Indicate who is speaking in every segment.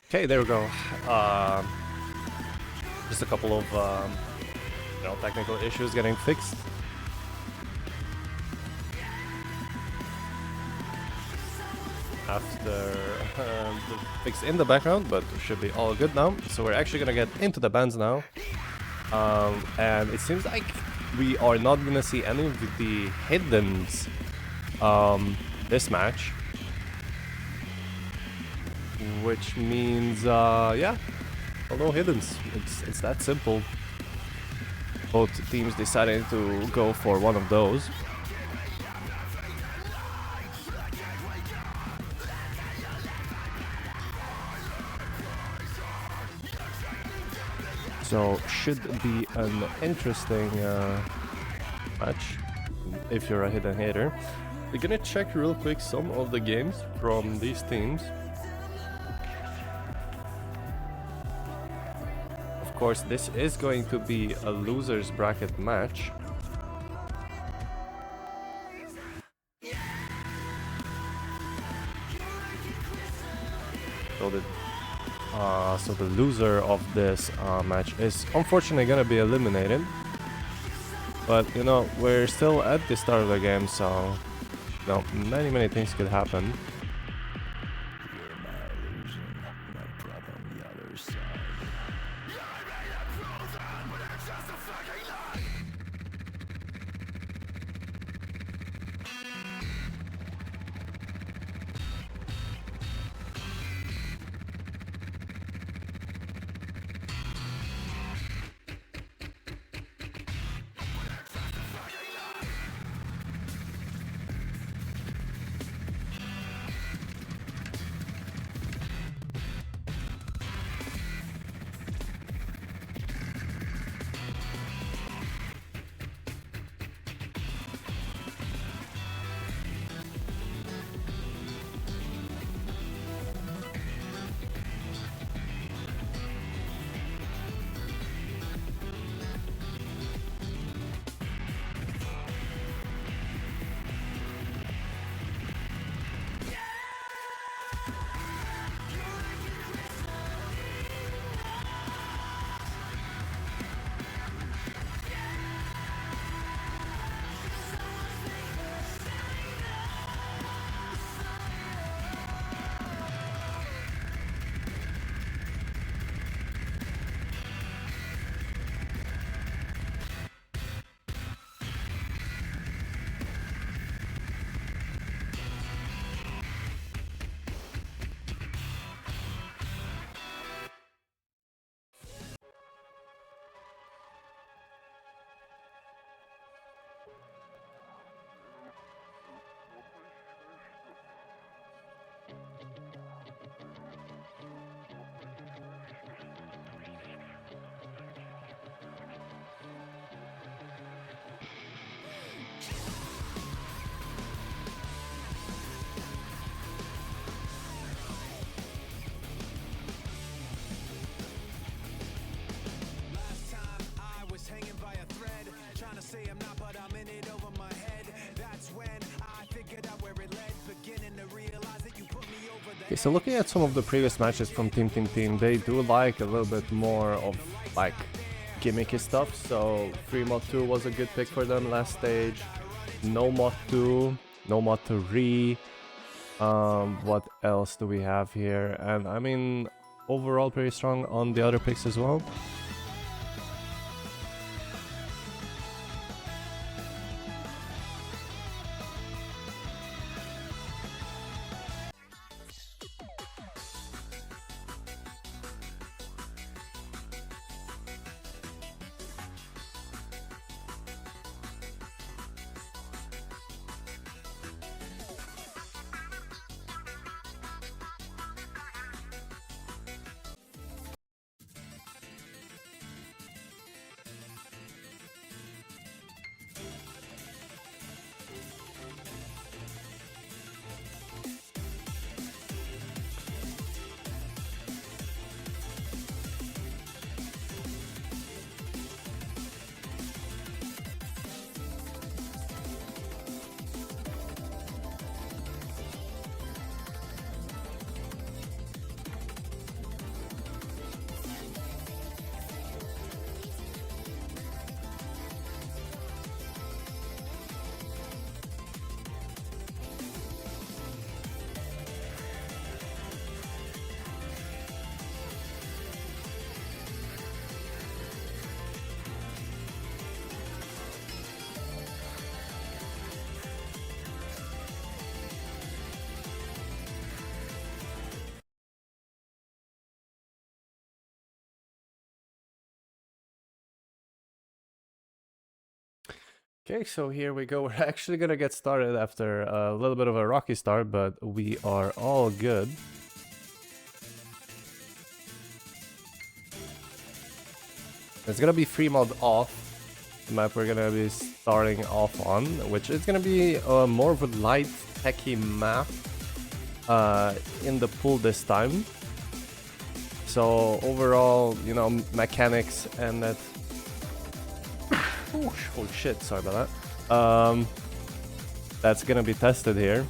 Speaker 1: Okay, there we go. Just a couple of technical issues getting fixed. After the fix in the background, but it should be all good now. So we're actually gonna get into the bands now. And it seems like we are not gonna see any of the hiddens this match. Which means, yeah, no hiddens. It's that simple. Both teams deciding to go for one of those. So should be an interesting match if you're a hidden hater. We're gonna check real quick some of the games from these teams. Of course, this is going to be a losers bracket match. So the loser of this match is unfortunately gonna be eliminated. But you know, we're still at the start of the game, so many things could happen. Okay, so looking at some of the previous matches from Team Team Team, they do like a little bit more of like gimmicky stuff. So 3 mod 2 was a good pick for them last stage. No mod 2, no mod 3. What else do we have here? And I mean, overall pretty strong on the other picks as well. Okay, so here we go. We're actually gonna get started after a little bit of a rocky start, but we are all good. It's gonna be free mod off, the map we're gonna be starting off on, which is gonna be more of a light techy map in the pool this time. So overall, you know, mechanics and that. Oh shit, sorry about that. That's gonna be tested here.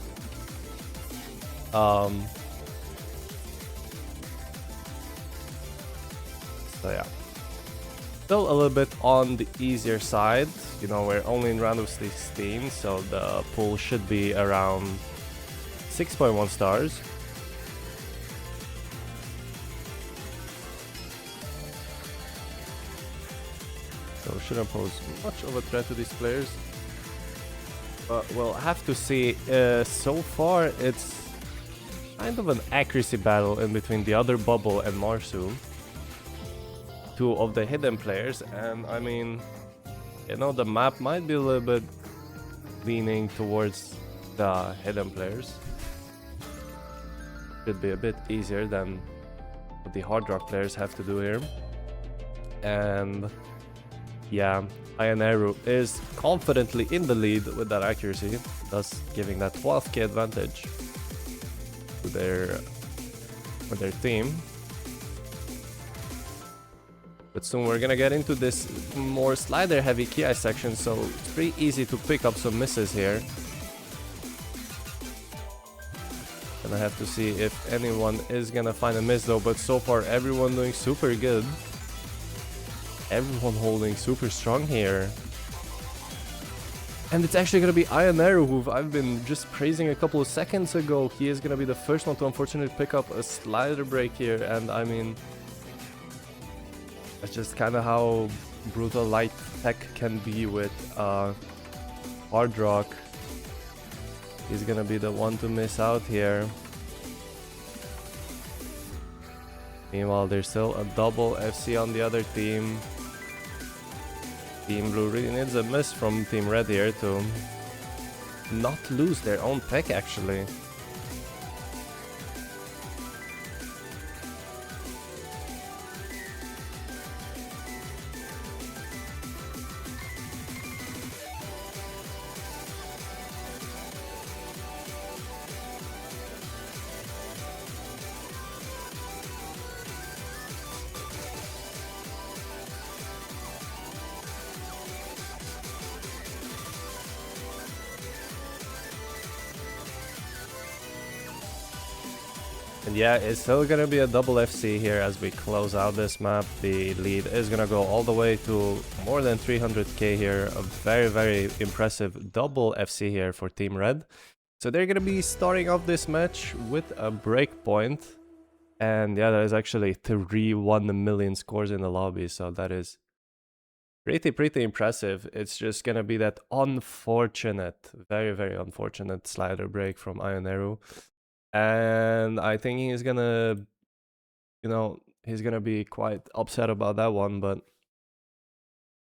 Speaker 1: So yeah. Still a little bit on the easier side. You know, we're only in round of 16, so the pool should be around 6.1 stars. So shouldn't pose much of a threat to these players. But we'll have to see. So far, it's kind of an accuracy battle in between the other Bubble and Marsu. Two of the hidden players, and I mean, you know, the map might be a little bit leaning towards the hidden players. Should be a bit easier than what the Hard Rock players have to do here. And yeah, Ioneru is confidently in the lead with that accuracy, thus giving that 12k advantage to their team. But soon we're gonna get into this more slider heavy Ki section, so it's pretty easy to pick up some misses here. Gonna have to see if anyone is gonna find a miss though, but so far everyone doing super good. Everyone holding super strong here. And it's actually gonna be Ioneru, who I've been just praising a couple of seconds ago. He is gonna be the first one to unfortunately pick up a slider break here, and I mean, that's just kind of how brutal light tech can be with Hard Rock. He's gonna be the one to miss out here. Meanwhile, there's still a double FC on the other team. Team Blue really needs a miss from Team Red here to not lose their own pick, actually. And yeah, it's still gonna be a double FC here as we close out this map. The lead is gonna go all the way to more than 300k here. A very, very impressive double FC here for Team Red. So they're gonna be starting off this match with a breakpoint. And yeah, that is actually 3-1 million scores in the lobby, so that is pretty impressive. It's just gonna be that unfortunate, very, very unfortunate slider break from Ioneru. And I think he's gonna, you know, he's gonna be quite upset about that one, but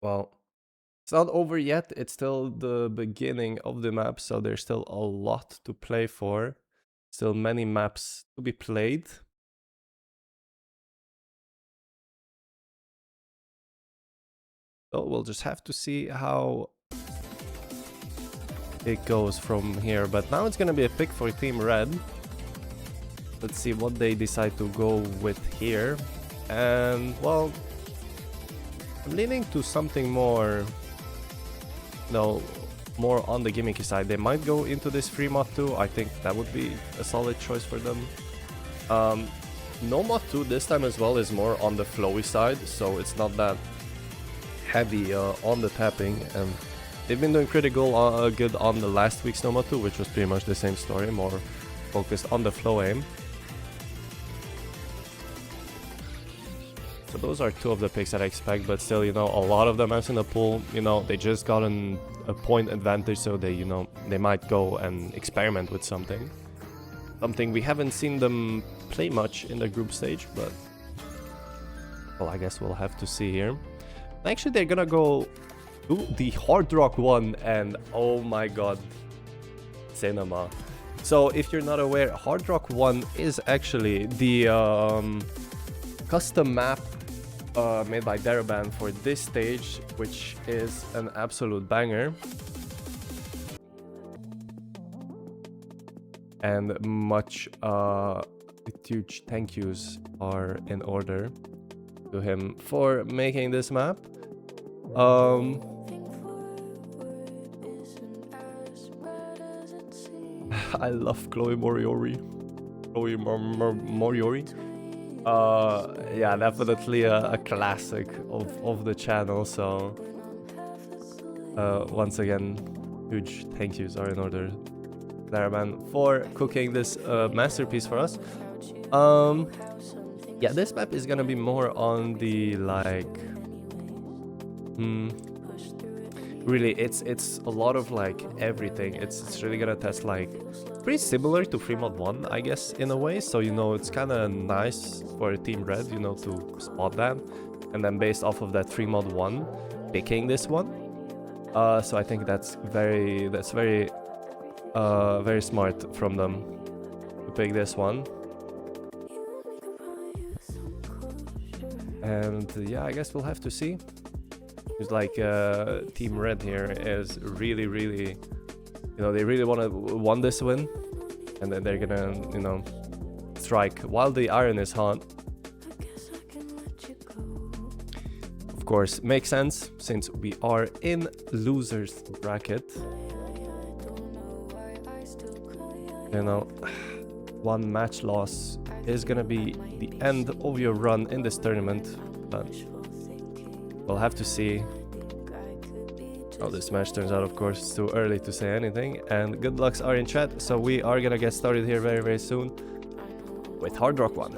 Speaker 1: well, it's not over yet. It's still the beginning of the map, so there's still a lot to play for. Still many maps to be played. So we'll just have to see how it goes from here. But now it's gonna be a pick for Team Red. Let's see what they decide to go with here. And well, I'm leaning to something more, no, more on the gimmicky side. They might go into this free mod 2. I think that would be a solid choice for them. No mod 2 this time as well is more on the flowy side, so it's not that heavy on the tapping, and they've been doing pretty good on the last week's No mod 2, which was pretty much the same story, more focused on the flow aim. So those are two of the picks that I expect, but still, you know, a lot of the maps in the pool, you know, they just got a point advantage, so they, you know, they might go and experiment with something. Something we haven't seen them play much in the group stage, but well, I guess we'll have to see here. Actually, they're gonna go to the Hard Rock one, and oh my god, cinema. So if you're not aware, Hard Rock 1 is actually the custom map made by Daraban for this stage, which is an absolute banger. And much huge thank yous are in order to him for making this map. I love Chloe Moriori. Moriori. Yeah, definitely a classic of the channel. So once again, huge thank yous are in order, Daraban, for cooking this masterpiece for us. Yeah, this map is gonna be more on the like really it's a lot of like everything. It's really gonna test like pretty similar to free mod 1, I guess, in a way. So you know, it's kind of nice for Team Red, you know, to spot that, and then based off of that free mod 1 picking this one. So I think that's very very smart from them to pick this one. And yeah, I guess we'll have to see. It's like Team Red here is really, you know, they really want this win, and then they're gonna, you know, strike while the iron is hot. Of course, makes sense since we are in losers bracket. You know, one match loss is gonna be the end of your run in this tournament, but we'll have to see how this match turns out. Of course, it's too early to say anything, and good lucks are in chat, so we are gonna get started here very soon with Hard Rock 1.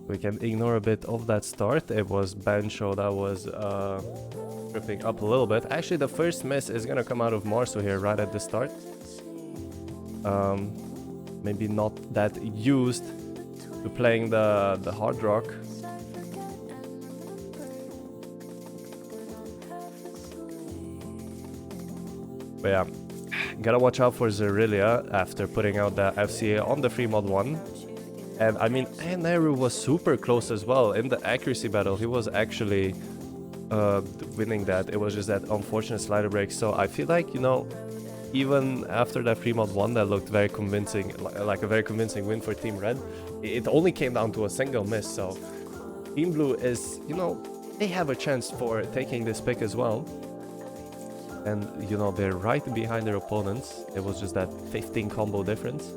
Speaker 1: We can ignore a bit of that start. It was Bancho that was tripping up a little bit. Actually, the first miss is gonna come out of Marsu here right at the start. Maybe not that used to playing the Hard Rock. But yeah, gotta watch out for Zerilia after putting out the FCA on the free mod 1. And I mean, Neru was super close as well in the accuracy battle. He was actually winning that. It was just that unfortunate slider break. So I feel like, you know, even after that free mod 1 that looked very convincing, like a very convincing win for Team Red, it only came down to a single miss. So Team Blue is, you know, they have a chance for taking this pick as well. And, you know, they're right behind their opponents. It was just that 15 combo difference.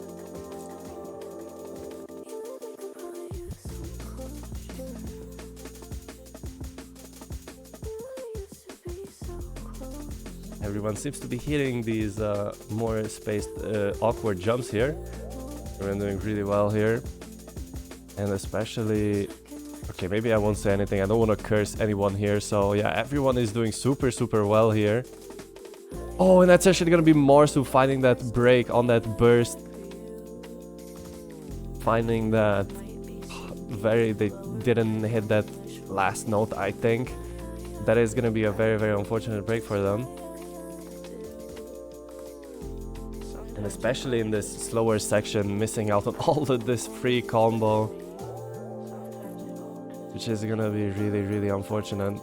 Speaker 1: Everyone seems to be hitting these more spaced awkward jumps here. Everyone doing really well here. And especially... Okay, maybe I won't say anything. I don't want to curse anyone here. So yeah, everyone is doing super well here. Oh, and that's actually going to be Marsu finding that break on that burst. Finding that... They didn't hit that last note, I think. That is going to be a very unfortunate break for them. And especially in this slower section, missing out on all of this free combo, which is gonna be really unfortunate.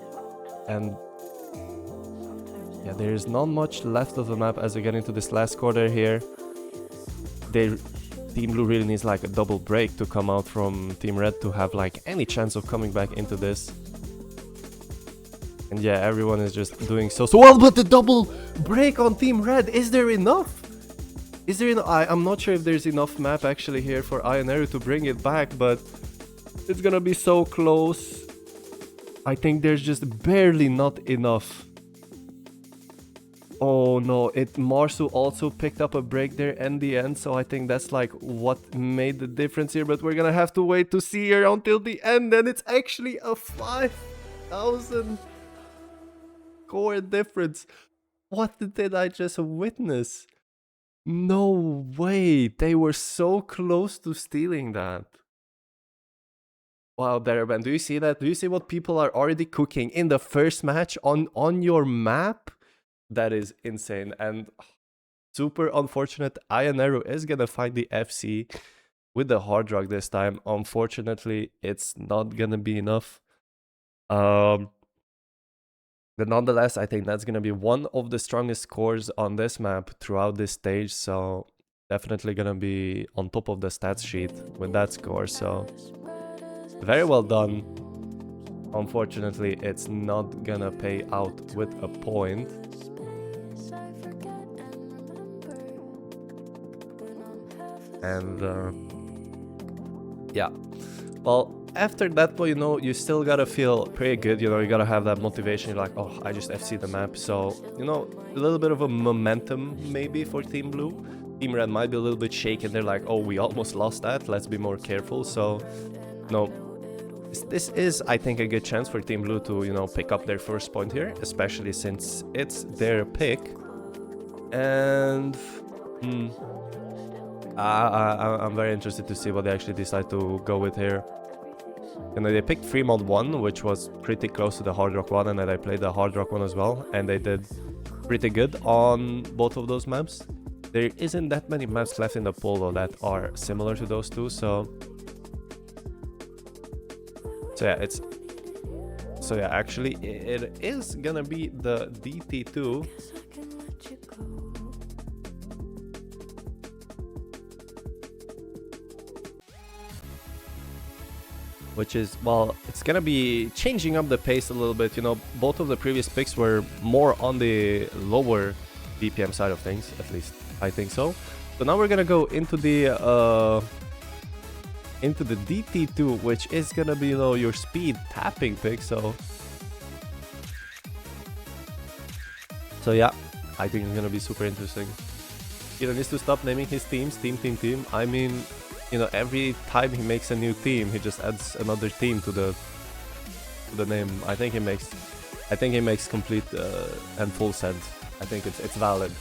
Speaker 1: And yeah, there is not much left of the map as we get into this last quarter here. Team Blue really needs like a double break to come out from Team Red to have like any chance of coming back into this. And yeah, everyone is just doing so well, but the double break on Team Red, is there enough? Is there enough? I'm not sure if there's enough map actually here for Ioneru to bring it back, but it's gonna be so close. I think there's just barely not enough. Oh no, Marsu also picked up a break there in the end, so I think that's like what made the difference here, but we're gonna have to wait to see here until the end, and it's actually a 5,000 score difference. What did I just witness? No way, they were so close to stealing that. Wow, Daraban, do you see that? Do you see what people are already cooking in the first match on your map? That is insane, and super unfortunate. Ioneru is gonna find the FC with the hard rock this time. Unfortunately, it's not gonna be enough. But nonetheless, I think that's gonna be one of the strongest scores on this map throughout this stage. So definitely gonna be on top of the stats sheet with that score. So very well done. Unfortunately, it's not gonna pay out with a point. And yeah, well, after that, you know, you still gotta feel pretty good. You know, you gotta have that motivation. You're like, oh, I just FC the map. So, you know, a little bit of a momentum maybe for Team Blue. Team Red might be a little bit shaken. They're like, oh, we almost lost that. Let's be more careful. So, no, this is, I think, a good chance for Team Blue to, you know, pick up their first point here, especially since it's their pick. And I'm very interested to see what they actually decide to go with here. You know, they picked Fremont 1, which was pretty close to the Hard Rock 1, and then I played the Hard Rock 1 as well, and they did pretty good on both of those maps. There isn't that many maps left in the pool, though, that are similar to those two, so yeah, actually, it is gonna be the DT2. Which is, well, it's gonna be changing up the pace a little bit. You know, both of the previous picks were more on the lower BPM side of things, at least I think so. So now we're gonna go into the DT2, which is gonna be, you know, your speed tapping pick. So yeah, I think it's gonna be super interesting. He needs to stop naming his teams team. I mean, you know, every time he makes a new team, he just adds another team to the name. I think he makes complete and full sense. I think it's valid.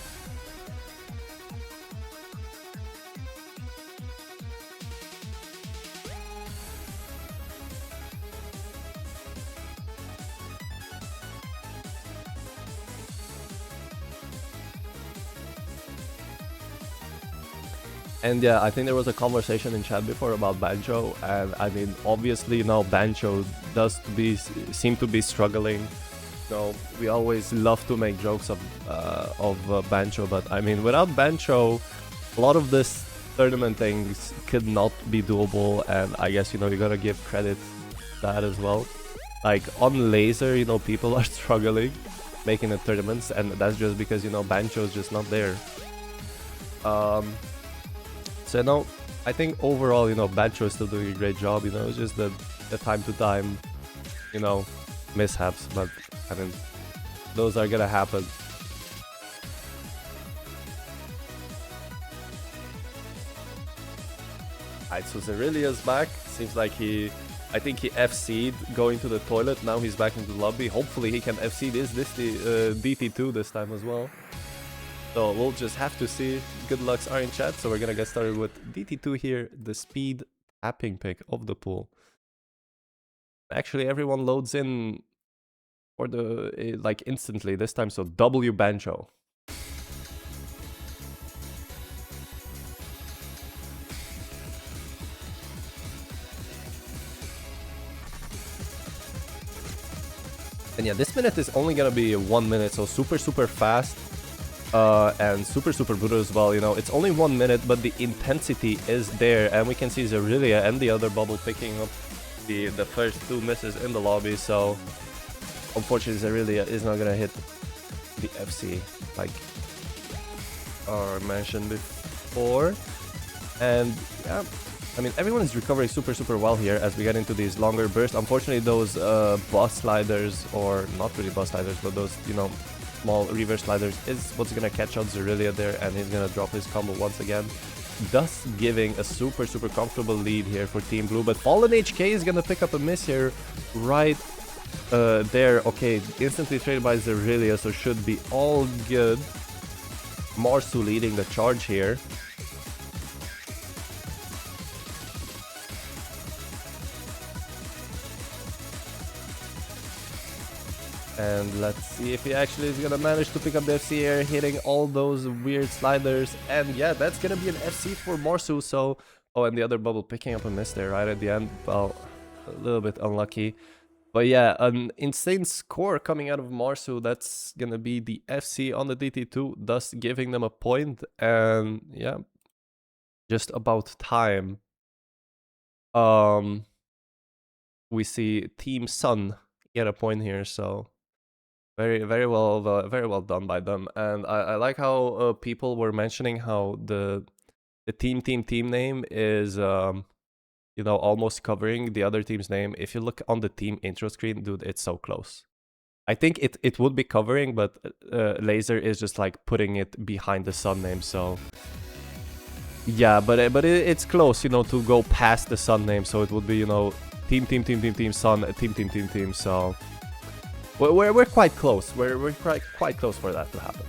Speaker 1: And yeah, I think there was a conversation in chat before about Bancho, and I mean, obviously now Bancho seem to be struggling. You know, we always love to make jokes of Bancho, but I mean, without Bancho, a lot of this tournament things could not be doable, and I guess, you know, you gotta give credit to that as well. Like on Laser, you know, people are struggling making the tournaments, and that's just because, you know, Bancho is just not there. So no, I think overall, you know, Bancho is still doing a great job. You know, it's just the time to time, you know, mishaps. But I mean, those are gonna happen. Alright, so Zerilia's back. Seems like I think he FC'd going to the toilet. Now he's back into the lobby. Hopefully he can FC this DT2 this time as well. So we'll just have to see. Good lucks are in chat, so we're gonna get started with DT2 here, the speed tapping pick of the pool. Actually, everyone loads in for the like instantly this time, so W Bancho. And yeah, this minute is only gonna be 1 minute, so super fast. And super brutal as well. You know, it's only 1 minute, but the intensity is there, and we can see Zerilia and the other bubble picking up the first 2 misses in the lobby. So unfortunately, Zerilia is not gonna hit the FC like I mentioned before. And yeah, I mean, everyone is recovering super well here as we get into these longer bursts. Unfortunately, those bus sliders, or not really bus sliders, but those, you know, small reverse sliders is what's gonna catch out Zerilia there, and he's gonna drop his combo once again, thus giving a super comfortable lead here for Team Blue. But Fallen HK is gonna pick up a miss here right there. Okay, instantly traded by Zerilia, so should be all good. Marsu leading the charge here. And let's see if he actually is gonna manage to pick up the FC here, hitting all those weird sliders. And yeah, that's gonna be an FC for Marsu. So, oh, and the other bubble picking up a miss there right at the end. Well, a little bit unlucky. But yeah, an insane score coming out of Marsu. That's gonna be the FC on the DT2, thus giving them a point. And yeah, just about time. We see Team Sun get a point here, so very well done by them. And I like how people were mentioning how the team name is you know, almost covering the other team's name. If you look on the team intro screen, dude, it's so close. I think it would be covering, but Laser is just like putting it behind the Sun name, so yeah, but it's close, you know, to go past the Sun name, so it would be, you know, team Sun, team, so we're quite close. We're quite close for that to happen.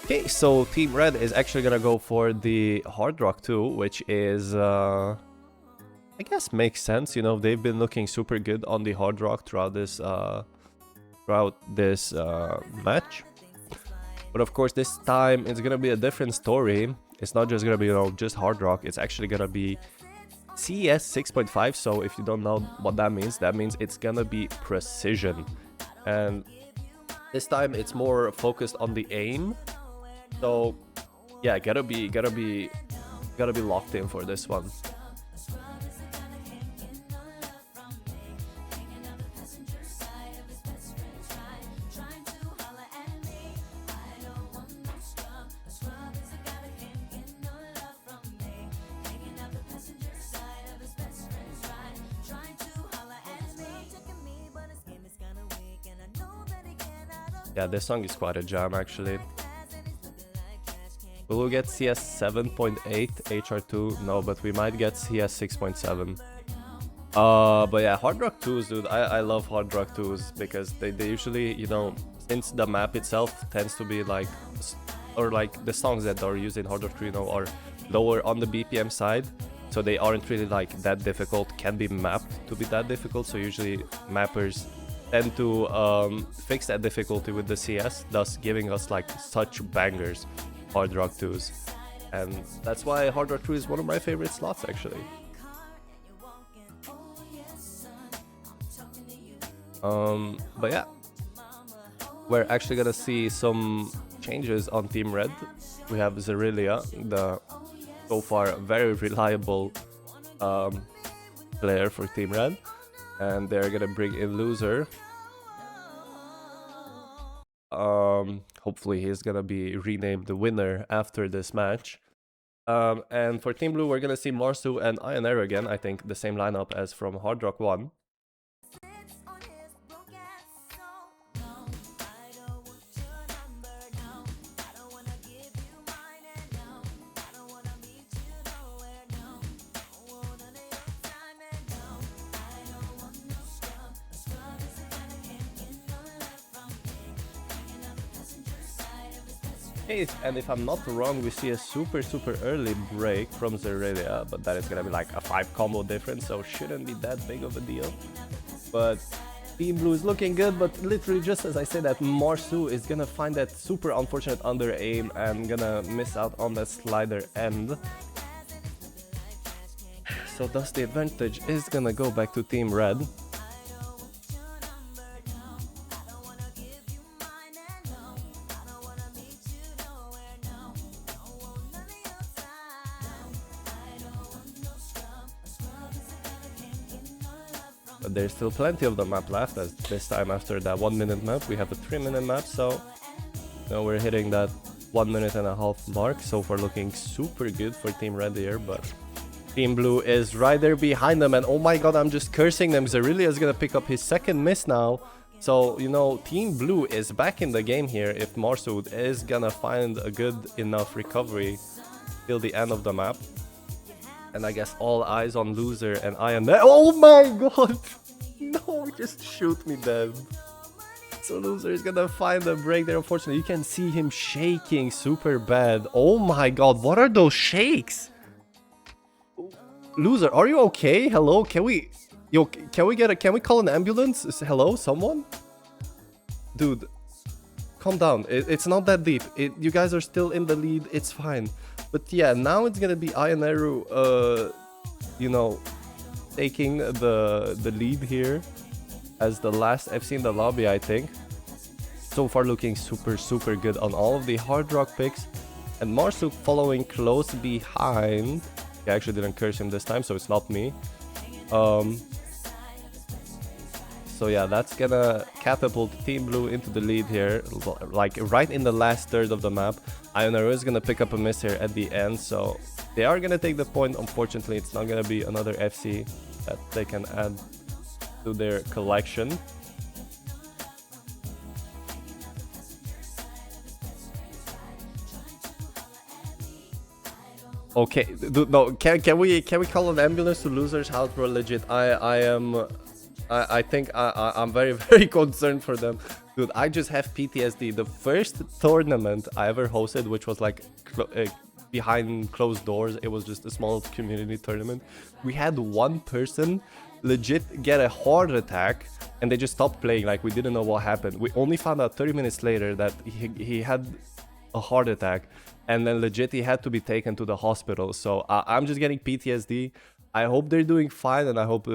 Speaker 1: Okay, so Team Red is actually gonna go for the Hard Rock 2, which is I guess makes sense. You know, they've been looking super good on the Hard Rock throughout this match. But of course, this time it's gonna be a different story. It's not just gonna be, you know, just Hard Rock. It's actually gonna be CS 6.5. So if you don't know what that means it's gonna be precision. And this time it's more focused on the aim. So yeah, gotta be locked in for this one. Yeah, this song is quite a jam actually. Will we get CS 7.8 HR2? No, but we might get CS 6.7. But yeah, Hard Rock 2s, dude. I love Hard Rock 2s because they usually, you know, since the map itself tends to be like, or like the songs that are used in Hard Rock 2, you know, are lower on the BPM side. So they aren't really like that difficult, can be mapped to be that difficult. So usually mappers tend to fix that difficulty with the CS, thus giving us like such bangers, Hard Rock 2s. And that's why Hard Rock 2 is one of my favorite slots actually. But yeah, we're actually gonna see some changes on Team Red. We have Zerilia, the so far very reliable player for Team Red, and they're gonna bring in Loser. Hopefully he's gonna be renamed the winner after this match. And for Team Blue, we're gonna see Marsu and Ionair again. I think the same lineup as from Hard Rock 1. And if I'm not wrong, we see a super early break from Zerilia, but that is gonna be like a 5 combo difference, so shouldn't be that big of a deal. But Team Blue is looking good, but literally just as I said that, Marsu is gonna find that super unfortunate under aim and gonna miss out on that slider end. So thus the advantage is gonna go back to Team Red. But there's still plenty of the map left, as this time after that 1 minute map we have a 3-minute map, so now we're hitting that 1.5 minute mark. So far looking super good for Team Red here, but Team Blue is right there behind them, and oh my god, I'm just cursing them. Zerillia is gonna pick up his second miss now. So, you know, Team Blue is back in the game here if Marsud is gonna find a good enough recovery till the end of the map. And I guess all eyes on Loser and I am there. Oh my god! No, just shoot me dead. So Loser is gonna find the break there. Unfortunately, you can see him shaking super bad. Oh my god, what are those shakes? Loser, are you okay? Hello, can we... Yo, can we call an ambulance? Hello, someone? Dude, calm down. It's not that deep. You guys are still in the lead. It's fine. But yeah, now it's gonna be Ioneru, you know, taking the lead here as the last FC in the lobby, I think. So far looking super good on all of the hard rock picks. And Marsuk following close behind. I actually didn't curse him this time, so it's not me. So yeah, that's gonna catapult Team Blue into the lead here, like right in the last third of the map. Ioneru is gonna pick up a miss here at the end, so they are gonna take the point. Unfortunately, it's not gonna be another FC that they can add to their collection. Okay, no, can we call an ambulance to Loser's house, bro? Legit, I think I'm very concerned for them. Dude, I just have PTSD. The first tournament I ever hosted, which was like behind closed doors, it was just a small community tournament. We had one person legit get a heart attack and they just stopped playing. Like, we didn't know what happened. We only found out 30 minutes later that he had a heart attack, and then legit he had to be taken to the hospital. So I'm just getting PTSD. I hope they're doing fine, and I hope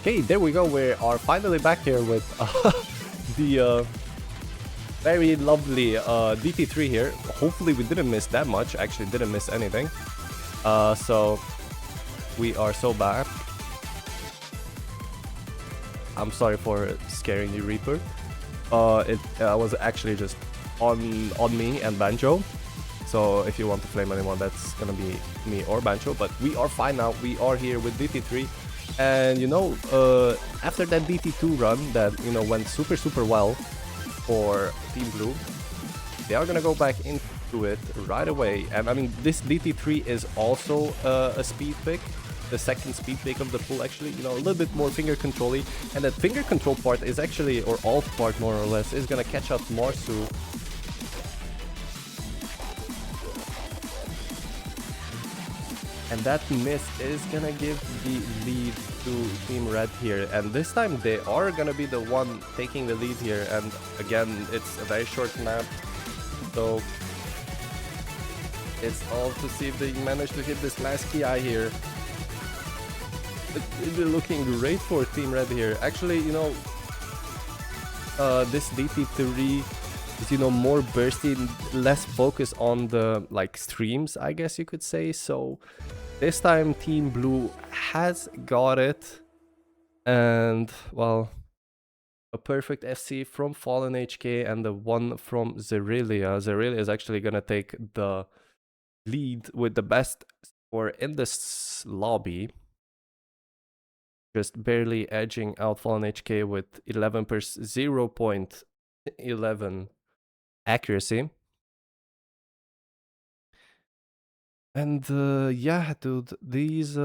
Speaker 1: Okay, there we go. We are finally back here with the very lovely DT3 here. Hopefully we didn't miss that much. Actually didn't miss anything. So we are so back. I'm sorry for scaring you, Reaper. It was actually just on me and Banjo. So if you want to flame anyone, that's gonna be me or Banjo. But we are fine now. We are here with DT3. And you know, after that DT2 run that, you know, went super well for Team Blue, they are gonna go back into it right away. And I mean, this DT3 is also a speed pick, the second speed pick of the pool actually, you know, a little bit more finger control-y. And that finger control part is actually, or alt part more or less, is gonna catch up Marsu. And that miss is gonna give the lead to Team Red here. And this time they are gonna be the one taking the lead here. And again, it's a very short map. So it's all to see if they manage to hit this last KI here. It's looking great for Team Red here. Actually, you know, this DT3 is, you know, more bursty, less focus on the like streams, I guess you could say. So this time Team Blue has got it. And well, a perfect FC from Fallen HK and the one from Zerelia. Zerelia is actually gonna take the lead with the best score in this lobby, just barely edging out Fallen HK with 0.11 accuracy. And yeah, dude, these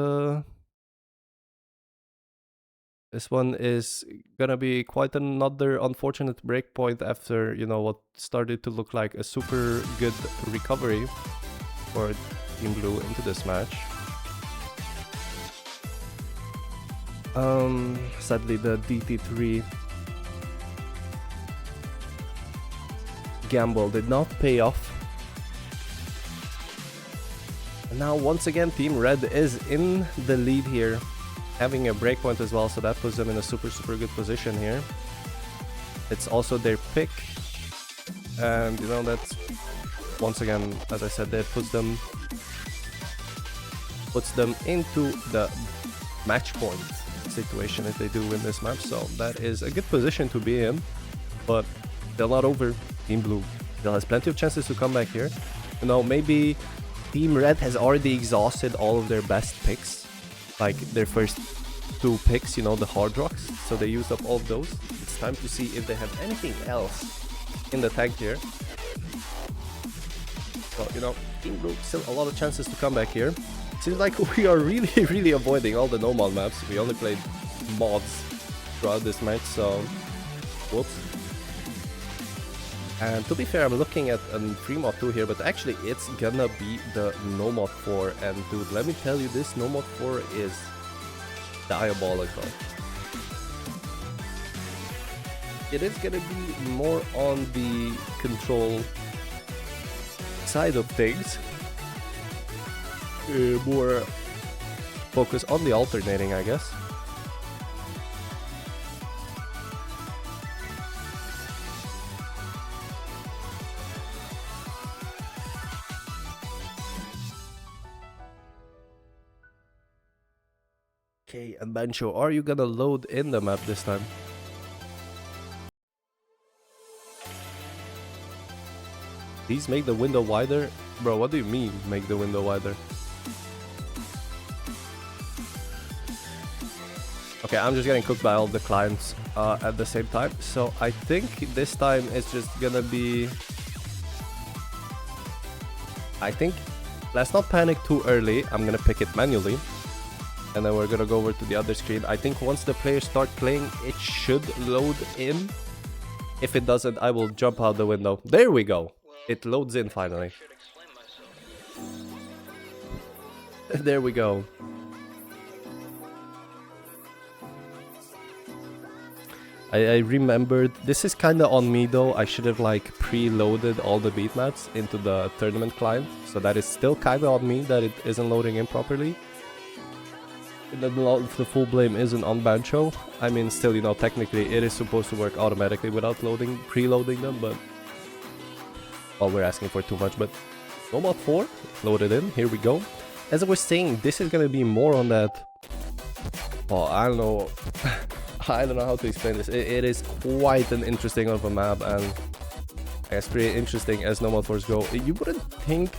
Speaker 1: this one is gonna be quite another unfortunate breakpoint after, you know, what started to look like a super good recovery for Team Blue into this match. Sadly the DT3 gamble did not pay off. And now once again Team Red is in the lead here, having a breakpoint as well, so that puts them in a super good position here. It's also their pick, and you know, that's once again, as I said, that puts them into the match point situation if they do win this map. So that is a good position to be in, but still not over. Team Blue still has plenty of chances to come back here. You know, maybe Team Red has already exhausted all of their best picks, like their first two picks, you know, the hard rocks, so they used up all of those. It's time to see if they have anything else in the tank here. So, you know, Team Blue still a lot of chances to come back here. Seems like we are really avoiding all the no mod maps. We only played mods throughout this match, so whoops. And to be fair, I'm looking at a free mod 2 here, but actually it's gonna be the no mod 4. And dude, let me tell you, this no mod 4 is diabolical. It is gonna be more on the control side of things, more focus on the alternating, I guess. Okay, and Bancho, are you gonna load in the map this time? Please make the window wider. Bro, what do you mean, make the window wider? Okay, I'm just getting cooked by all the clients at the same time. So I think this time it's just gonna be... I think, let's not panic too early. I'm gonna pick it manually. And then we're gonna go over to the other screen. I think once the players start playing, it should load in. If it doesn't, I will jump out the window. There we go. It loads in finally. There we go. I remembered, this is kinda on me though. I should have like pre-loaded all the beat maps into the tournament client. So that is still kinda on me that it isn't loading in properly. the full blame isn't on Bancho. I mean, still, you know, technically it is supposed to work automatically without preloading them, but well, we're asking for too much. But Nomad 4 loaded in. Here we go. As I was saying, this is gonna be more on that. Oh, I don't know. I don't know how to explain this. It is quite an interesting of a map, and it's pretty interesting as Nomad 4s go. You wouldn't think,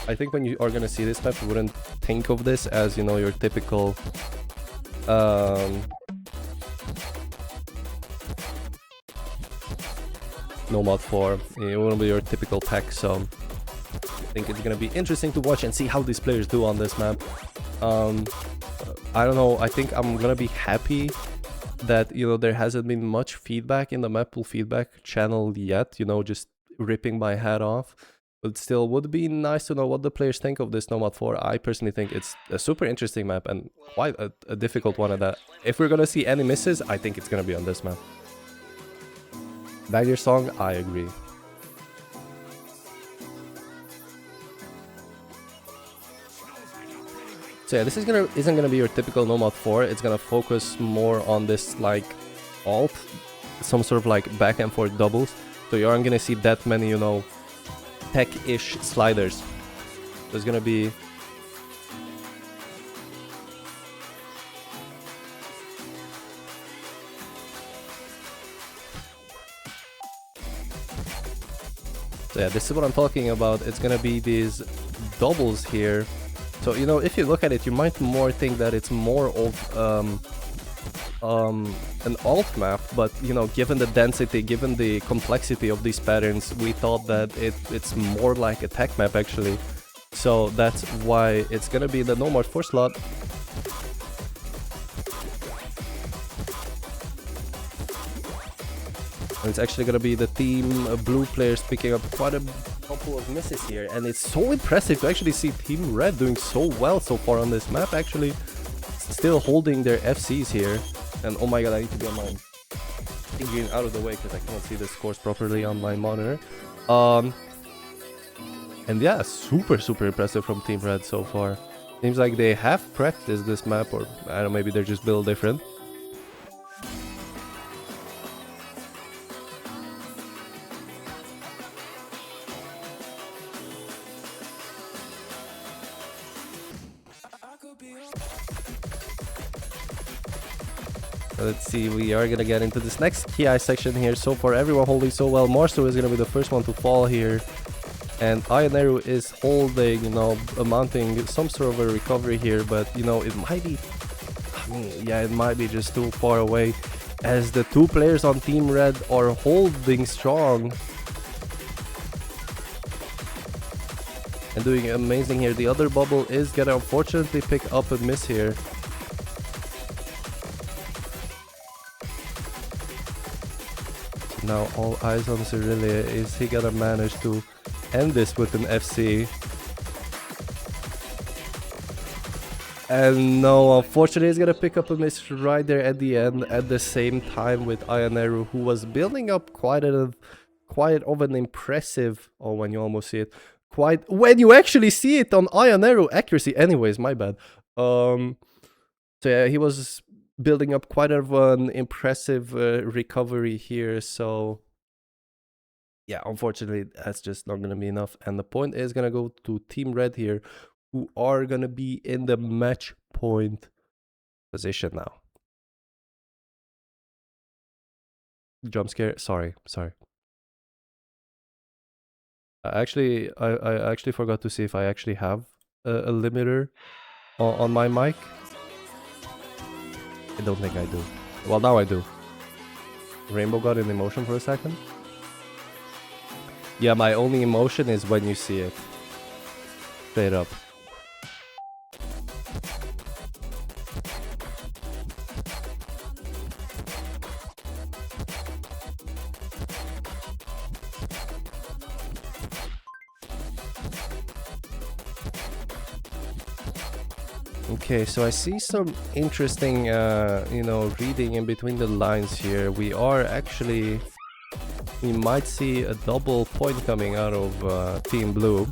Speaker 1: I think when you are gonna see this map, you wouldn't think of this as, you know, your typical Nomad 4. It wouldn't be your typical tech, so I think it's gonna be interesting to watch and see how these players do on this map. I don't know, I think I'm gonna be happy that, you know, there hasn't been much feedback in the map pool feedback channel yet, you know, just ripping my hat off. But still, would be nice to know what the players think of this Nomad 4. I personally think it's a super interesting map and quite a difficult one at that. If we're gonna see any misses, I think it's gonna be on this map. Bagger song, I agree. So yeah, this isn't gonna be your typical Nomad 4. It's gonna focus more on this like alt, some sort of like back and forth doubles. So you aren't gonna see that many, you know, tech-ish sliders. There's gonna be so yeah, this is what I'm talking about. It's gonna be these doubles here. So, you know, if you look at it, you might more think that it's more of an alt map, but, you know, given the density, given the complexity of these patterns, we thought that it's more like a tech map actually. So that's why it's gonna be the Nomad 4 slot. And it's actually gonna be the team blue players picking up quite a couple of misses here, and it's so impressive to actually see Team Red doing so well so far on this map, actually still holding their FCs here. And oh my god, I need to get my green out of the way because I cannot see the scores properly on my monitor. And yeah, super impressive from Team Red so far. Seems like they have practiced this map, or I don't know, maybe they're just built different. Let's see, we are gonna get into this next KI section here. So far, everyone holding so well. Marsto is gonna be the first one to fall here, and Ioneru is holding, you know, mounting some sort of a recovery here, but you know, it might be, yeah, it might be just too far away, as the two players on Team Red are holding strong and doing amazing here. The other bubble is gonna unfortunately pick up a miss here. Now all eyes on Cyrilia. Is he gonna manage to end this with an FC? And no, unfortunately he's gonna pick up a miss right there at the end, at the same time with Ioneru, who was building up quite of an impressive, oh, when you almost see it, when you actually see it on Ioneru accuracy. Anyways, my bad. So yeah, he was building up quite of an impressive recovery here. So yeah, unfortunately that's just not gonna be enough, and the point is gonna go to Team Red here, who are gonna be in the match point position now. Jump scare, sorry. I actually forgot to see if I actually have a limiter on my mic. I don't think I do. Well, now I do. Rainbow got an emotion for a second. Yeah, my only emotion is when you see it. Straight up. Okay, so I see some interesting, you know, reading in between the lines here. We might see a double point coming out of Team Blue.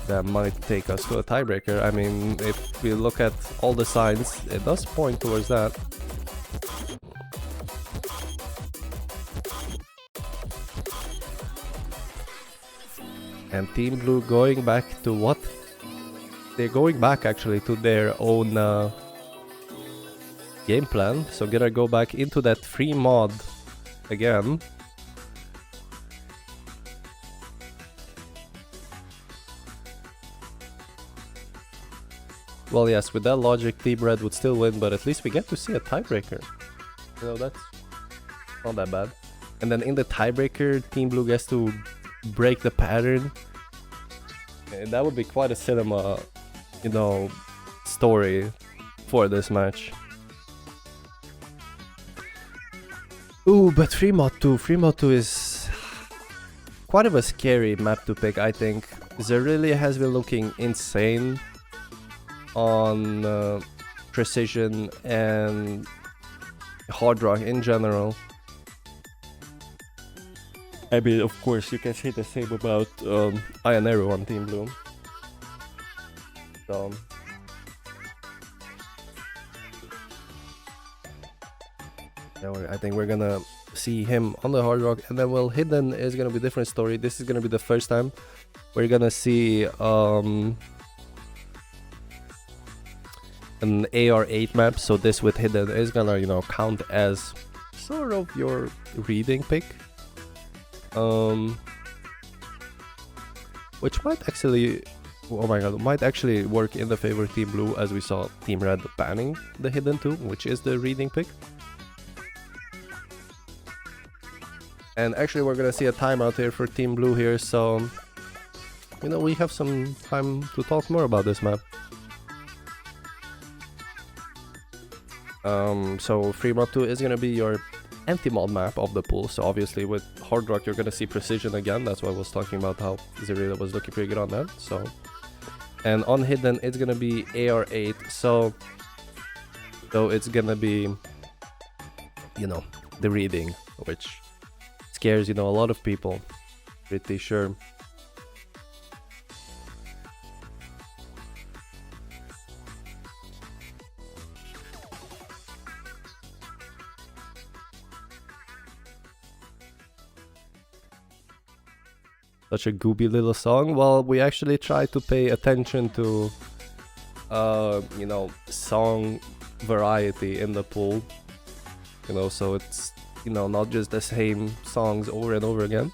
Speaker 1: that might take us to a tiebreaker. I mean, if we look at all the signs, it does point towards that. And Team Blue going back to what? They're going back actually to their own game plan. So gonna go back into that free mod again. Well, yes, with that logic, Team Red would still win, but at least we get to see a tiebreaker. You know, that's not that bad. And then in the tiebreaker, Team Blue gets to break the pattern. And that would be quite a cinema, you know, story for this match. Ooh, but Free Mod 2 is quite of a scary map to pick, I think. Zerillia has been looking insane on precision and hard rock in general. I mean, of course, you can say the same about Ionero on Team Blue. So I think we're gonna see him on the hard rock, and then well, Hidden is gonna be a different story. This is gonna be the first time we're gonna see an AR8 map. So this with Hidden is gonna, you know, count as sort of your reading pick. Which might actually, oh my god, might actually work in the favor of Team Blue, as we saw Team Red banning the Hidden 2, which is the reading pick. And actually we're gonna see a timeout here for Team Blue here, so you know, we have some time to talk more about this map. So Free Mod 2 is gonna be your anti-mod map of the pool, so obviously with hard rock you're gonna see precision again. That's why I was talking about how Zerillia was looking pretty good on that. So, and on Hidden it's gonna be AR8, so it's gonna be, you know, the reading, which scares, you know, a lot of people, pretty sure. Such a gooby little song. Well, we actually try to pay attention to, you know, song variety in the pool. You know, so it's, you know, not just the same songs over and over again.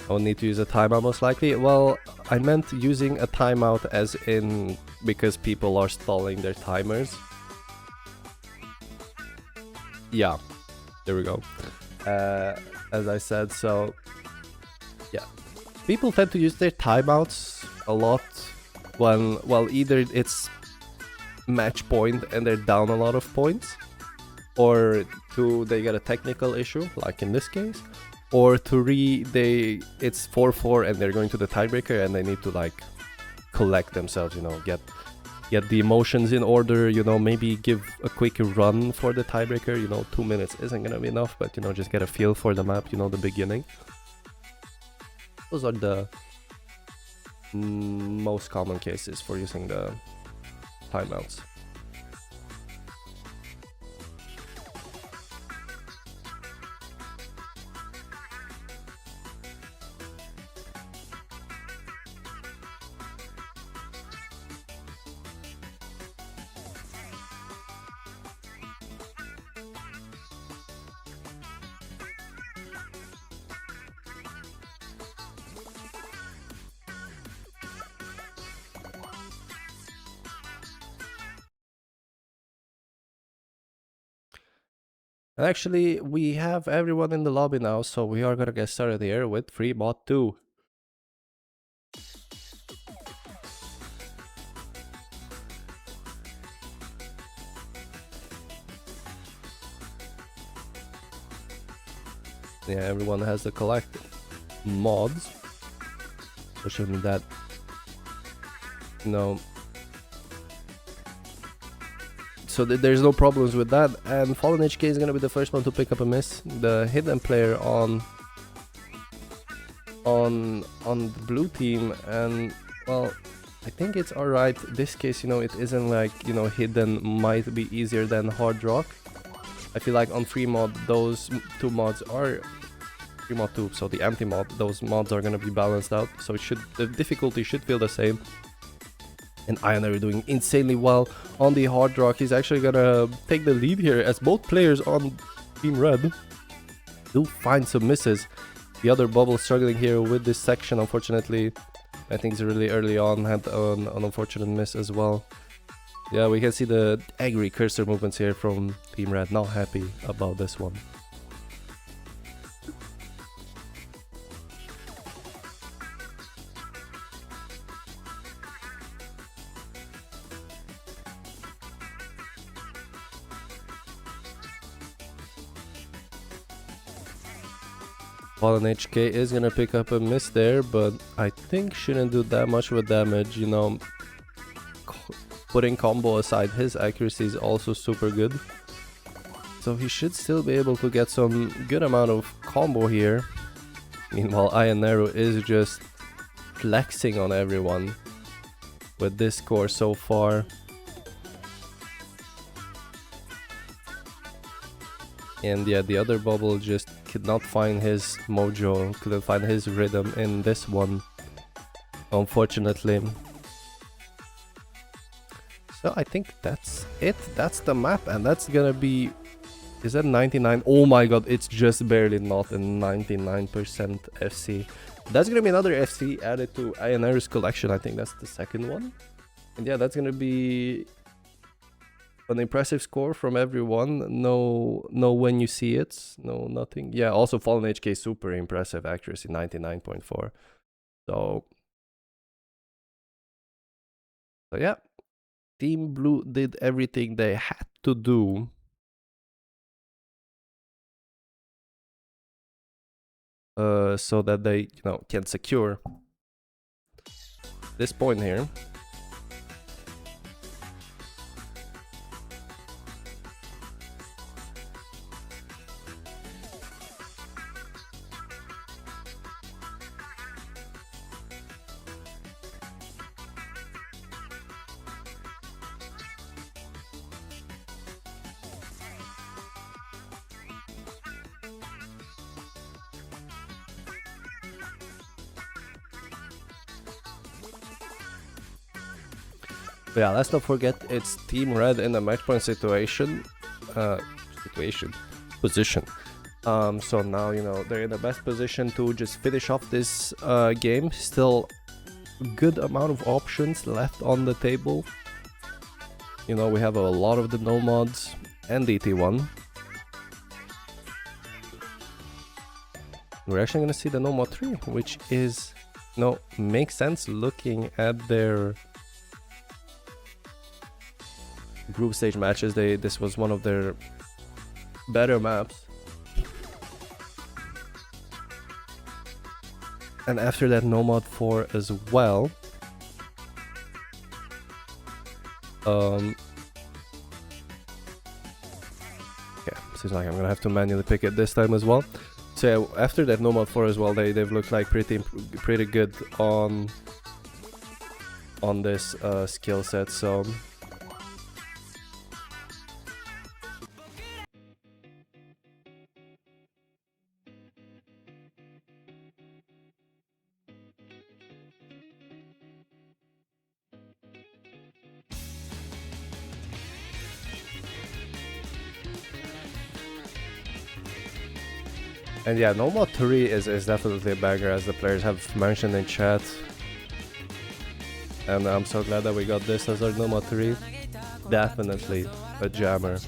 Speaker 1: I'll need to use a timeout most likely. Well, I meant using a timeout as in because people are stalling their timers. Yeah, there we go. As I said, so yeah, people tend to use their timeouts a lot when, well, either it's match point and they're down a lot of points, or two, they get a technical issue, like in this case, or three, it's 4-4 and they're going to the tiebreaker and they need to like collect themselves, you know, get the emotions in order, you know, maybe give a quick run for the tiebreaker. You know, 2 minutes isn't gonna be enough, but you know, just get a feel for the map, you know, the beginning. Those are the most common cases for using the timeouts. And actually, we have everyone in the lobby now, so we are gonna get started here with Free Mod 2. Yeah, everyone has to collect mods, assuming that, you know, so there's no problems with that. And Fallen HK is gonna be the first one to pick up a miss. The hidden player on the blue team, and well, I think it's alright. This case, you know, it isn't like, you know, hidden might be easier than hard rock. I feel like on free mod, those two mods are free mod 2, so the empty mod, those mods are gonna be balanced out, so it should, the difficulty should feel the same. And Ionery doing insanely well on the hard rock. He's actually gonna take the lead here, as both players on Team Red do find some misses. The other bubble struggling here with this section, unfortunately. I think it's really early on, had an unfortunate miss as well. Yeah, we can see the angry cursor movements here from Team Red, not happy about this one. Fallen HK is gonna pick up a miss there, but I think shouldn't do that much with damage, you know. Putting combo aside, his accuracy is also super good. So he should still be able to get some good amount of combo here. Meanwhile, Ionery is just flexing on everyone with this score so far. And yeah, the other bubble just could not find his mojo, couldn't find his rhythm in this one, unfortunately. So I think that's it, that's the map, and that's gonna be, is that 99? Oh my god, it's just barely not a 99% FC. That's gonna be another FC added to Ionery's collection. I think that's the second one. And yeah, that's gonna be an impressive score from everyone. No when you see it, no nothing. Yeah, also Fallen HK super impressive accuracy, 99.4. So yeah, Team Blue did everything they had to do so that they, you know, can secure this point here. But yeah, let's not forget it's Team Red in the match point situation. Position. So now, you know, they're in the best position to just finish off this game. Still good amount of options left on the table. You know, we have a lot of the no mods and DT1. We're actually gonna see the no mod 3, which is, you know, makes sense looking at their group stage matches. This was one of their better maps, and after that no mod 4 as well. Yeah, seems like I'm gonna have to manually pick it this time as well. So yeah, after that no mod 4 as well, they've looked like pretty good on this skill set. So and yeah, no mod 3 is definitely a banger, as the players have mentioned in chat. And I'm so glad that we got this as our no mod 3. Definitely a jammer.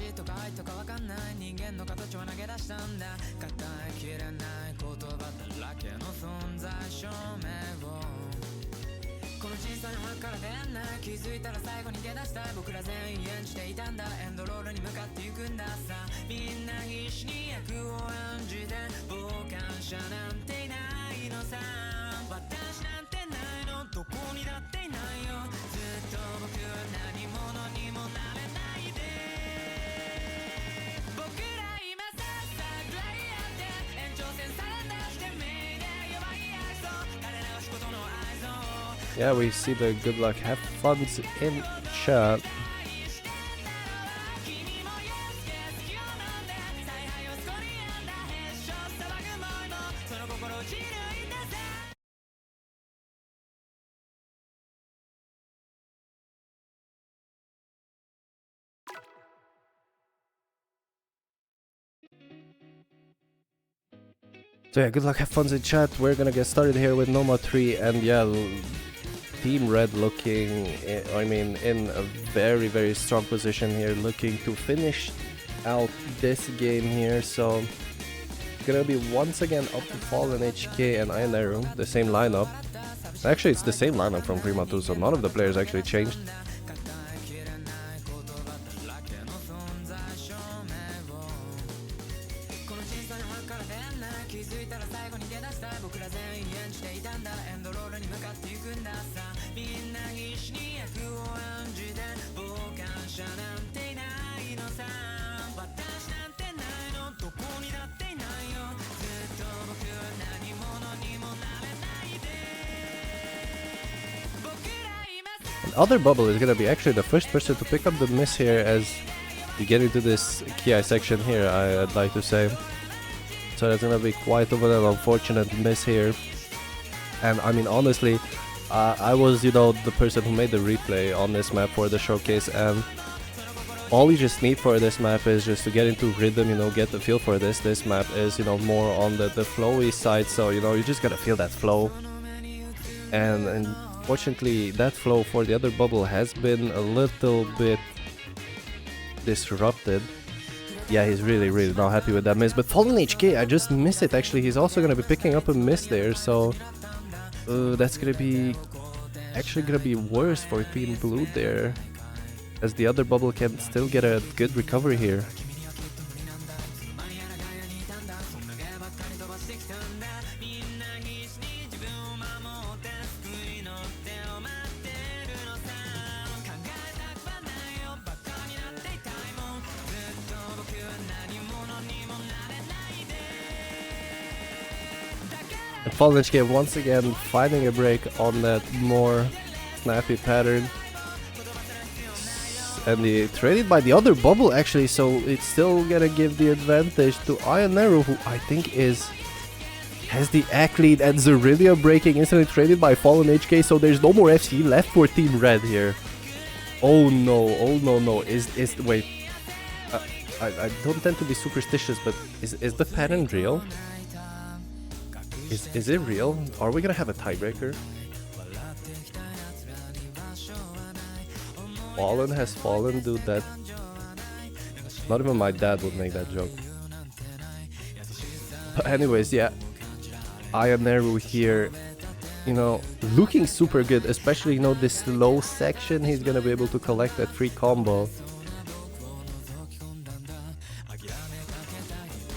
Speaker 1: Yeah, we see the good luck, have funs in chat. So yeah, good luck, have fun in chat. We're gonna get started here with Noma 3, and yeah, Team Red looking, I mean, in a very, very strong position here, looking to finish out this game here. So gonna be once again up to Fallen HK and Ioneru, the same lineup. Actually, it's the same lineup from Prima 2, so none of the players actually changed. Other bubble is gonna be actually the first person to pick up the miss here as you get into this Ki section here, I'd like to say. So that's gonna be quite of an unfortunate miss here. And I mean, honestly, I was, you know, the person who made the replay on this map for the showcase, and all you just need for this map is just to get into rhythm, you know, get the feel for this. This map is, you know, more on the flowy side, so, you know, you just gotta feel that flow. And unfortunately, that flow for the other bubble has been a little bit disrupted. Yeah, he's really, really not happy with that miss. But Fallen HK, I just missed it actually. He's also gonna be picking up a miss there, so that's gonna be actually gonna be worse for Team Blue there, as the other bubble can still get a good recovery here. And Fallen HK once again finding a break on that more snappy pattern. And the traded by the other bubble actually, so it's still gonna give the advantage to Ioneru, who I think has the Act lead, and Zerilia breaking instantly traded by Fallen HK, so there's no more FC left for Team Red here. Oh no, no, wait. I don't tend to be superstitious, but is the pattern real? Is it real? Are we gonna have a tiebreaker? Fallen has fallen, dude. That not even my dad would make that joke. But anyways, yeah, Ioneru here, you know, looking super good, especially, you know, this low section. He's gonna be able to collect that free combo.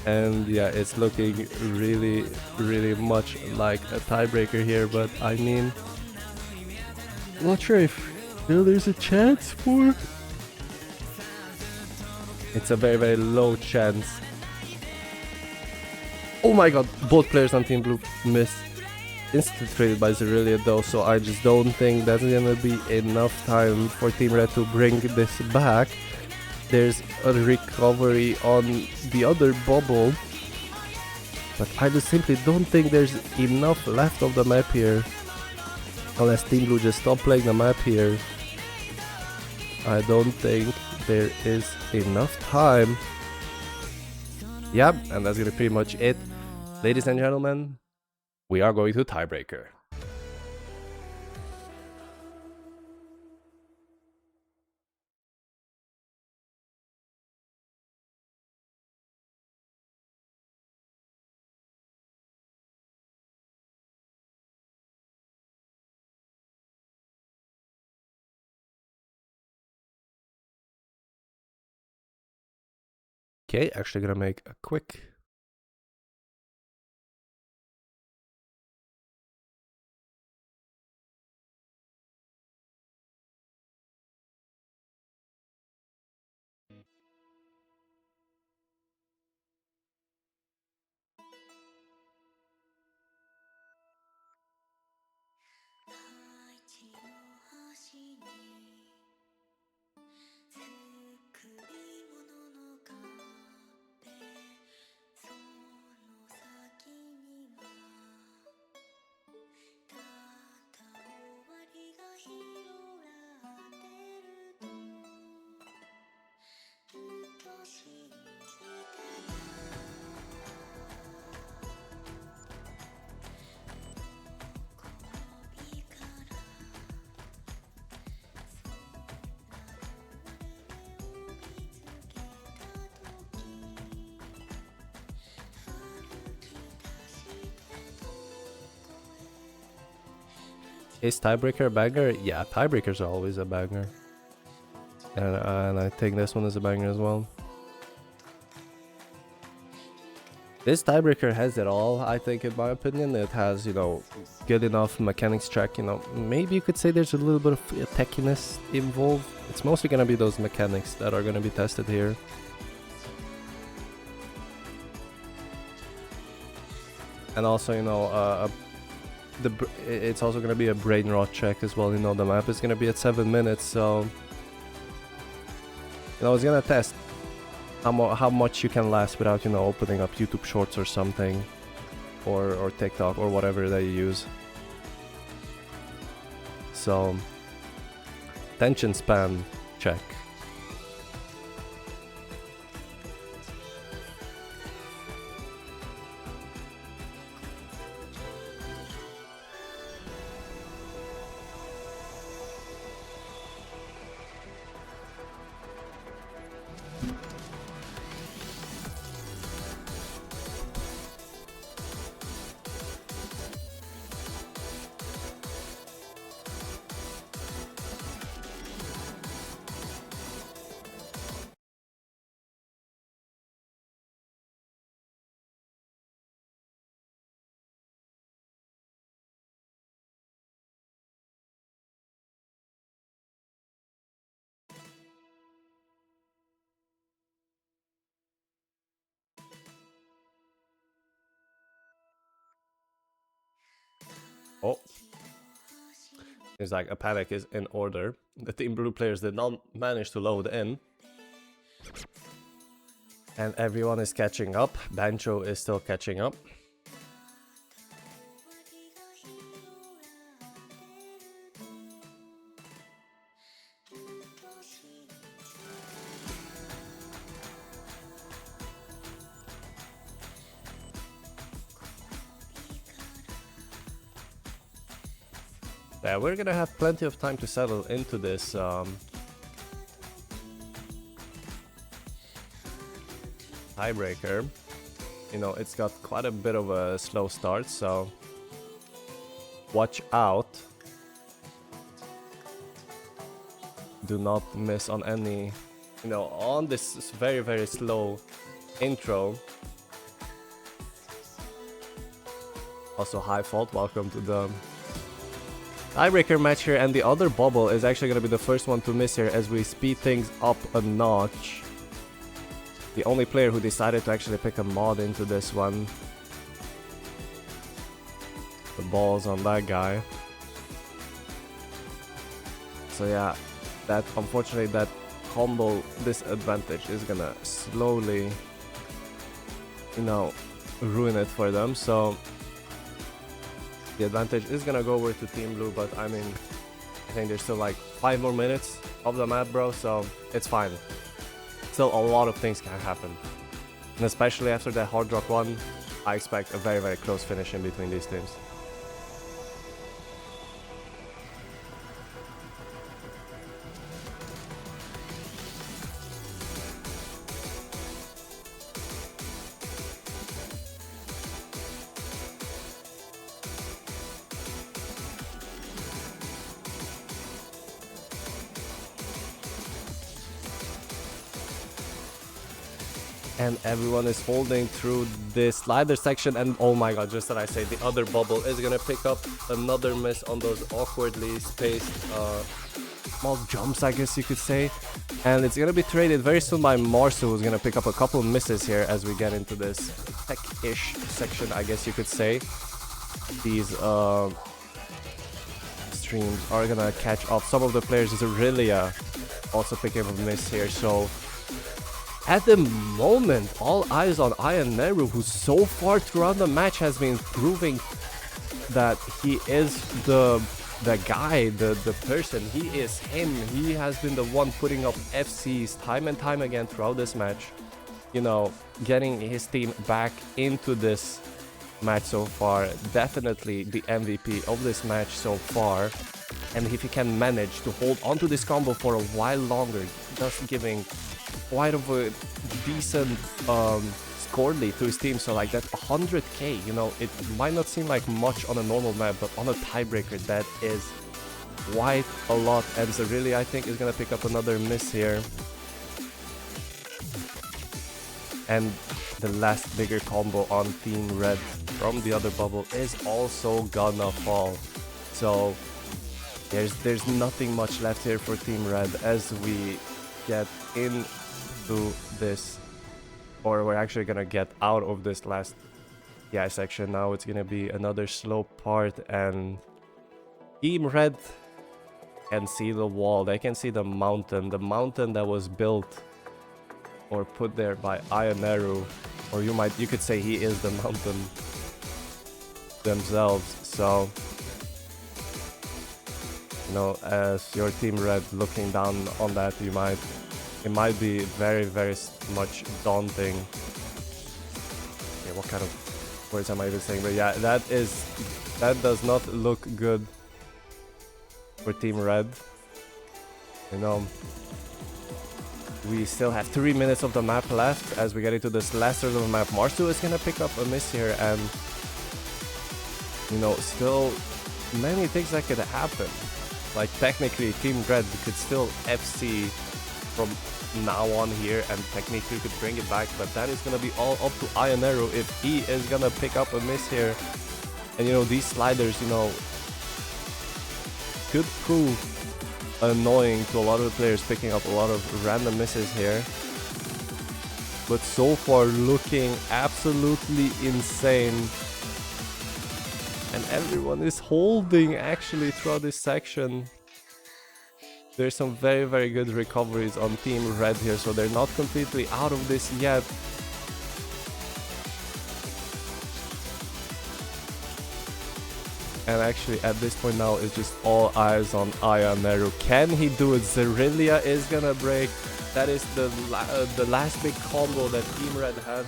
Speaker 1: And yeah, it's looking really, really much like a tiebreaker here, but I mean, I'm not sure if there's a chance for... It's a very, very low chance. Oh my god, both players on Team Blue missed. Instantly traded by Zerilia though, so I just don't think that's gonna be enough time for Team Red to bring this back. There's a recovery on the other bubble, but I just simply don't think there's enough left of the map here. Unless Team Blue just stop playing the map here, I don't think there is enough time. Yep, and that's gonna be pretty much it. Ladies and gentlemen, we are going to tiebreaker. Okay, actually gonna make a quick... Is tiebreaker a banger? Yeah, tiebreakers are always a banger. And I think this one is a banger as well. This tiebreaker has it all, I think, in my opinion. It has, you know, good enough mechanics track, you know. Maybe you could say there's a little bit of techiness involved. It's mostly going to be those mechanics that are going to be tested here. And also, you know, it's also going to be a brain rot check as well. You know, the map is going to be at 7 minutes, so... You know, it's going to test how much you can last without, you know, opening up YouTube Shorts or something, or TikTok or whatever that you use. So, attention span check. Oh. Seems like a panic is in order. The Team Blue players did not manage to load in. And everyone is catching up. Bancho is still catching up. Yeah, we're gonna have plenty of time to settle into this tiebreaker. You know, it's got quite a bit of a slow start, so watch out. Do not miss on any, you know, on this very, very slow intro. Also, High Fault, welcome to the tiebreaker match here, and the other bubble is actually going to be the first one to miss here as we speed things up a notch. The only player who decided to actually pick a mod into this one. The balls on that guy. So yeah, that unfortunately that combo disadvantage is gonna slowly, you know, ruin it for them. So the advantage is gonna go over to Team Blue, but I mean, I think there's still like 5 more minutes of the map, bro, so it's fine. Still a lot of things can happen. And especially after that Hard Rock 1, I expect a very, very close finish in between these teams. And everyone is holding through this slider section, and oh my god, just that I say, the other bubble is gonna pick up another miss on those awkwardly spaced small jumps, I guess you could say. And it's gonna be traded very soon by Marsu, who's gonna pick up a couple of misses here as we get into this tech-ish section, I guess you could say. These streams are gonna catch up. Some of the players, Aurelia, also picking up a miss here, so at the moment, all eyes on Ian Neru, who so far throughout the match has been proving that he is the guy, the person. He is him. He has been the one putting up FCs time and time again throughout this match. You know, getting his team back into this match so far. Definitely the MVP of this match so far. And if he can manage to hold onto this combo for a while longer, thus giving quite of a decent score lead to his team. So like that 100k, you know, it might not seem like much on a normal map, but on a tiebreaker that is quite a lot. And Zarili, I think, is gonna pick up another miss here. And the last bigger combo on Team Red from the other bubble is also gonna fall. So there's nothing much left here for Team Red as we get into this, or we're actually gonna get out of this last section. Now it's gonna be another slow part, and Team Red can see the wall. They can see the mountain that was built or put there by Ioneru, or you could say he is the mountain themselves. So, you know, as your Team Red looking down on that, it might be very, very much daunting. Okay, what kind of words am I even saying? But yeah, that does not look good for Team Red. You know, we still have 3 minutes of the map left as we get into this last third of the map. Marsu is gonna pick up a miss here, and you know, still many things that could happen. Like technically Team Red could still FC from now on here and technically could bring it back, but that is gonna be all up to Ioneru if he is gonna pick up a miss here. And you know, these sliders, you know, could prove annoying to a lot of the players, picking up a lot of random misses here. But so far looking absolutely insane. And everyone is holding actually throughout this section. There's some very, very good recoveries on Team Red here, so they're not completely out of this yet. And actually at this point now it's just all eyes on Ioneru. Can he do it? Zerilia is gonna break. That is the last big combo that Team Red had.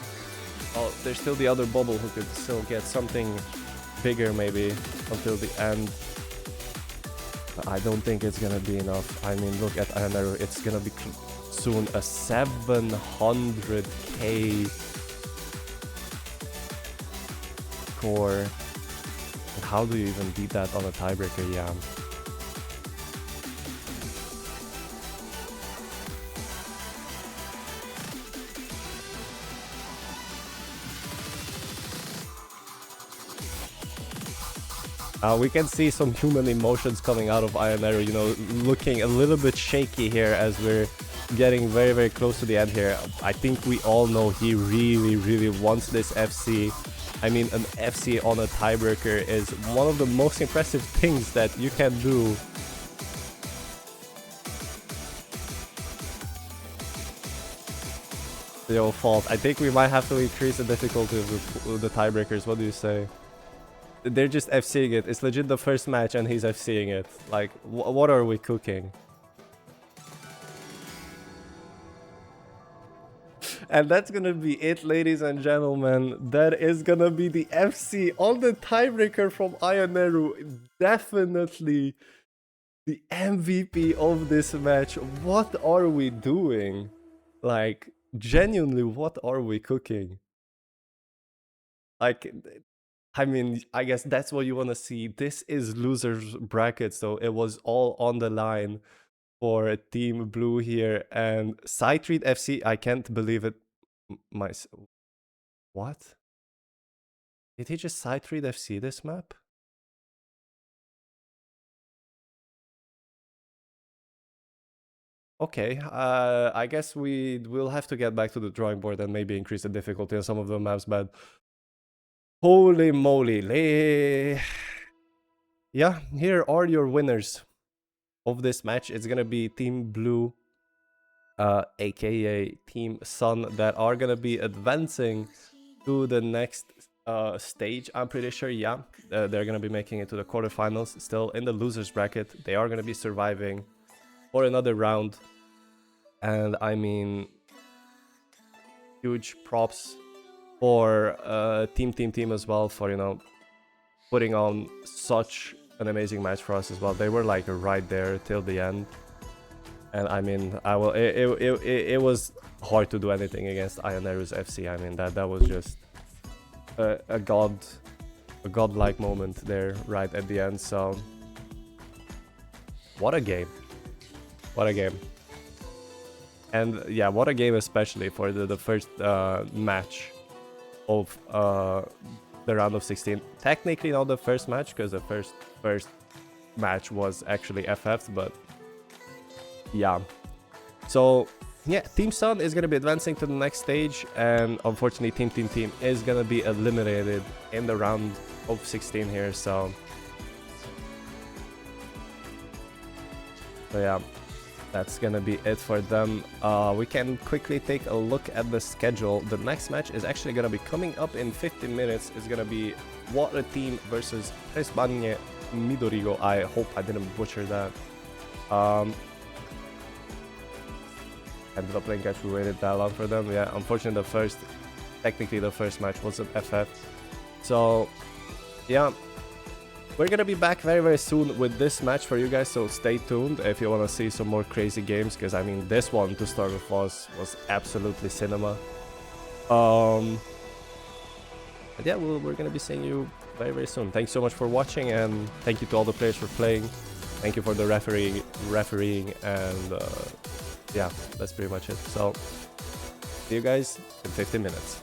Speaker 1: Oh, there's still the other bubble who could still get something bigger maybe until the end. But I don't think it's gonna be enough. I mean, look at Ioneru. It's gonna be soon a 700k score. How do you even beat that on a tiebreaker? Yeah. We can see some human emotions coming out of Ioneru, you know, looking a little bit shaky here as we're getting very, very close to the end here. I think we all know he really, really wants this FC. I mean, an FC on a tiebreaker is one of the most impressive things that you can do. Yo, Fault, I think we might have to increase the difficulty of the tiebreakers. What do you say? They're just FCing it. It's legit the first match and he's FCing it. Like, what are we cooking? And that's gonna be it, ladies and gentlemen. That is gonna be the FC on the tiebreaker from Ioneru. Definitely the MVP of this match. What are we doing? Like, genuinely, what are we cooking? Like, I mean, I guess that's what you want to see. This is losers bracket, so it was all on the line for Team Blue here. And Sideread FC, I can't believe it. What? Did he just Sideread FC this map? Okay, I guess we will have to get back to the drawing board and maybe increase the difficulty on some of the maps, but holy moly. Yeah, here are your winners of this match. It's gonna be Team Blue, aka Team Sun, that are gonna be advancing to the next stage. I'm pretty sure, yeah, they're gonna be making it to the quarterfinals. Still in the losers bracket, they are gonna be surviving for another round. And I mean, huge props for Team as well for, you know, putting on such an amazing match for us as well. They were like right there till the end. And I mean, I will. It was hard to do anything against Ionerus FC. I mean, that was just a godlike moment there right at the end. So what a game! What a game! And yeah, what a game, especially for the first match of the round of 16. Technically not the first match, because the first match was actually FF's, but yeah. So yeah, Team Sun is gonna be advancing to the next stage, and unfortunately Team is gonna be eliminated in the round of 16 here. So yeah, that's gonna be it for them. We can quickly take a look at the schedule. The next match is actually gonna be coming up in 15 minutes. It's gonna be Water Team versus Presbanie Midorigo. I hope I didn't butcher that. Ended up playing catch. We waited that long for them. Yeah, unfortunately technically the first match wasn't FF. So yeah, we're gonna be back very soon with this match for you guys, so stay tuned if you want to see some more crazy games, because I mean this one to start with was absolutely cinema. But yeah, we're gonna be seeing you very soon. Thanks so much for watching, and thank you to all the players for playing. Thank you for the refereeing, and yeah, that's pretty much it. So see you guys in 15 minutes.